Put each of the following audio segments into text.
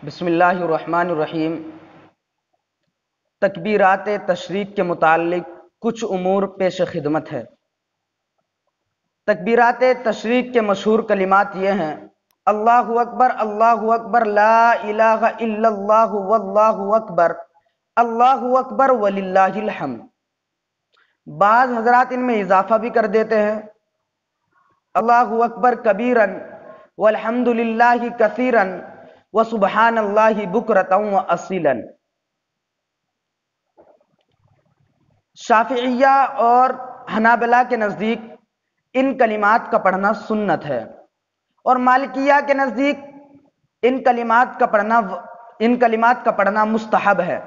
بسم اللہ الرحمن الرحیم۔ تکبیرات تشریق کے متعلق کچھ امور پیش خدمت ہے۔ تکبیرات تشریق کے مشہور کلمات یہ ہیں: اللہ اکبر، لا الہ الا اللہ، واللہ اکبر وللہ الحمد۔ بعض حضرات ان میں اضافہ بھی کر دیتے ہیں: اللہ اکبر کبیرا والحمد للہ کثیرا وسبحان اللہ بکرۃ واصیلا۔ شافعیہ اور حنابلہ کے نزدیک ان کلمات کا پڑھنا سنت ہے، اور مالکیہ کے نزدیک ان کلمات کا پڑھنا مستحب ہے،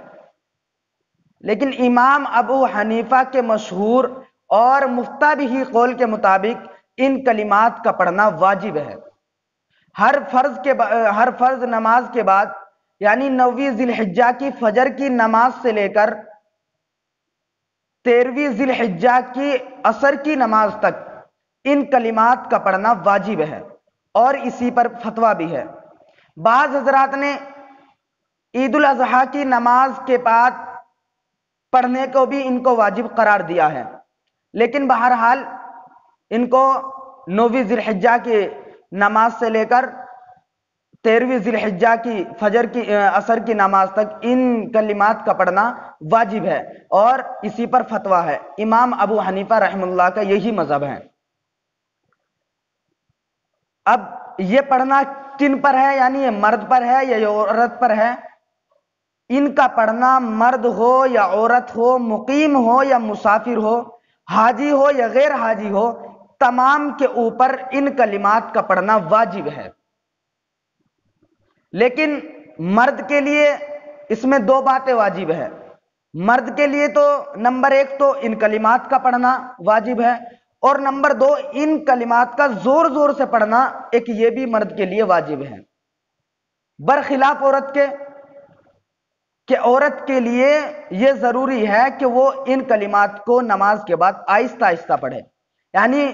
لیکن امام ابو حنیفہ کے مشہور اور مفتابی قول کے مطابق ان کلمات کا پڑھنا واجب ہے۔ ہر فرض نماز کے بعد، یعنی 9 ذی الحجہ کی فجر کی نماز سے لے کر 13 ذی الحجہ کی عصر کی نماز تک ان کلمات کا پڑھنا واجب ہے، اور اسی پر فتویٰ بھی ہے۔ بعض حضرات نے عید الاضحیٰ کی نماز کے بعد پڑھنے کو بھی ان کو واجب قرار دیا ہے، لیکن بہرحال ان کو 9 ذی الحجہ کی نماز سے لے کر 13 ذی الحجہ کی فجر کی عصر کی نماز تک ان کلمات کا پڑھنا واجب ہے، اور اسی پر فتویٰ ہے۔ امام ابو حنیفہ رحمہ اللہ کا یہی مذہب ہے۔ اب یہ پڑھنا کن پر ہے؟ یعنی یہ مرد پر ہے یا یہ عورت پر ہے؟ ان کا پڑھنا مرد ہو یا عورت ہو، مقیم ہو یا مسافر ہو، حاجی ہو یا غیر حاجی ہو، تمام کے اوپر ان کلمات کا پڑھنا واجب ہے۔ لیکن مرد کے لیے اس میں 2 باتیں واجب ہے۔ مرد کے لیے تو نمبر 1 تو ان کلمات کا پڑھنا واجب ہے، اور نمبر 2 ان کلمات کا زور زور سے پڑھنا ایک یہ بھی مرد کے لیے واجب ہے، برخلاف عورت کے، کہ عورت کے لیے یہ ضروری ہے کہ وہ ان کلمات کو نماز کے بعد آہستہ آہستہ پڑھے۔ یعنی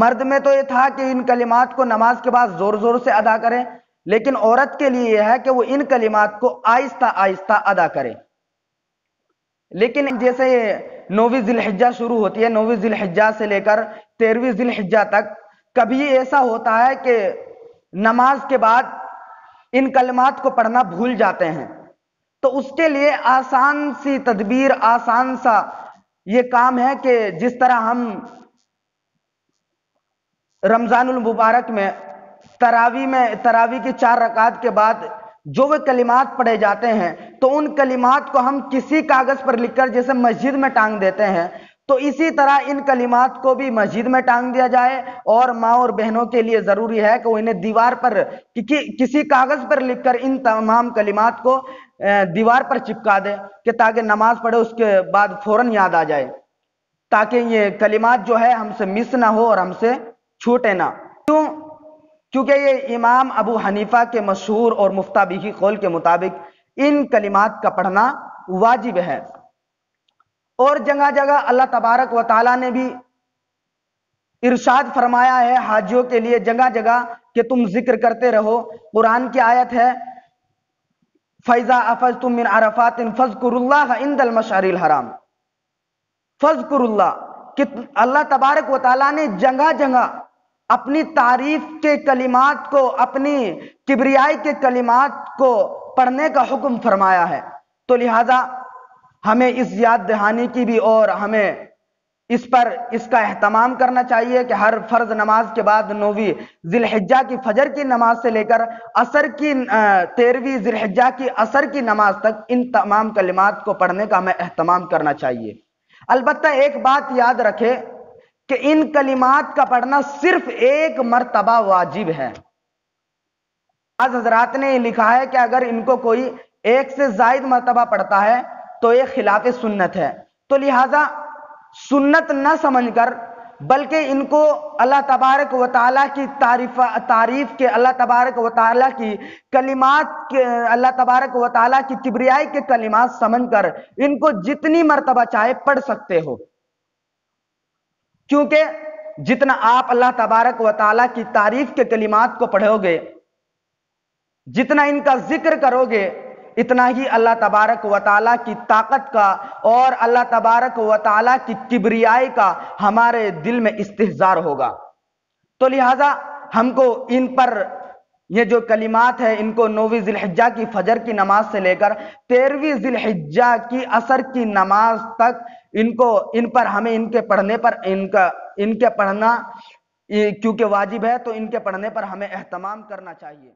مرد میں تو یہ تھا کہ ان کلمات کو نماز کے بعد زور زور سے ادا کرے، لیکن عورت کے لیے یہ ہے کہ وہ ان کلمات کو آہستہ آہستہ ادا کرے۔ لیکن جیسے 9 ذی الحجہ شروع ہوتی ہے، 9 ذی الحجہ سے لے کر 13 ذی الحجہ تک کبھی ایسا ہوتا ہے کہ نماز کے بعد ان کلمات کو پڑھنا بھول جاتے ہیں، تو اس کے لیے آسان سی تدبیر، آسان سا یہ کام ہے کہ جس طرح ہم رمضان المبارک میں تراویح کی 4 رکعات کے بعد جو وہ کلمات پڑھے جاتے ہیں، تو ان کلمات کو ہم کسی کاغذ پر لکھ کر جیسے مسجد میں ٹانگ دیتے ہیں، تو اسی طرح ان کلمات کو بھی مسجد میں ٹانگ دیا جائے، اور ماں اور بہنوں کے لیے ضروری ہے کہ وہ انہیں دیوار پر کسی کاغذ پر لکھ کر ان تمام کلمات کو دیوار پر چپکا دے، کہ تاکہ نماز پڑھے اس کے بعد فوراً یاد آ جائے، تاکہ یہ کلمات جو ہے ہم سے مس نہ ہو اور ہم سے چھوٹے نہ۔ کیونکہ یہ امام ابو حنیفہ کے مشہور اور مفتابی قول کے مطابق ان کلمات کا پڑھنا واجب ہے۔ اور جگہ جگہ اللہ تبارک و تعالیٰ نے بھی ارشاد فرمایا ہے حاجیوں کے لیے جگہ جگہ کہ تم ذکر کرتے رہو۔ قرآن کی آیت ہے فَإِذَا أَفَضْتُم مِّنْ عَرَفَاتٍ فَاذْكُرُوا اللَّهَ عِندَ الْمَشْعَرِ الْحَرَامِ، فَاذْكُرُوا اللَّهَ، کہ اللہ تبارک و تعالیٰ نے جگہ جگہ اپنی تعریف کے کلمات کو، اپنی کبریائی کے کلمات کو پڑھنے کا حکم فرمایا ہے، تو لہذا ہمیں اس یاد دہانی کی بھی اور ہمیں اس کا اہتمام کرنا چاہیے کہ ہر فرض نماز کے بعد 9 ذی الحجہ کی فجر کی نماز سے لے کر 13 ذی الحجہ کی عصر کی نماز تک ان تمام کلمات کو پڑھنے کا ہمیں اہتمام کرنا چاہیے۔ البتہ ایک بات یاد رکھے کہ ان کلمات کا پڑھنا صرف 1 مرتبہ واجب ہے۔ بعض حضرات نے یہ لکھا ہے کہ اگر ان کو کوئی 1 سے زائد مرتبہ پڑھتا ہے تو یہ خلاف سنت ہے، تو لہذا سنت نہ سمجھ کر بلکہ ان کو اللہ تبارک و تعالیٰ کی تعریف کے، اللہ تبارک و تعالیٰ کی کلمات کے، اللہ تبارک و تعالیٰ کی کبریائی کے کلمات سمجھ کر ان کو جتنی مرتبہ چاہے پڑھ سکتے ہو، کیونکہ جتنا آپ اللہ تبارک و تعالیٰ کی تعریف کے کلمات کو پڑھو گے، جتنا ان کا ذکر کرو گے اتنا ہی اللہ تبارک و تعالیٰ کی طاقت کا اور اللہ تبارک و تعالیٰ کی کبریائی کا ہمارے دل میں استحضار ہوگا۔ تو لہٰذا ہم کو ان پر یہ جو کلمات ہے ان کو 9ویں ذی الحجہ کی فجر کی نماز سے لے کر 13ویں ذی الحجہ کی عصر کی نماز تک ان پر ہمیں ان کے پڑھنے پر ان کے پڑھنا کیونکہ واجب ہے، تو ان کے پڑھنے پر ہمیں اہتمام کرنا چاہیے۔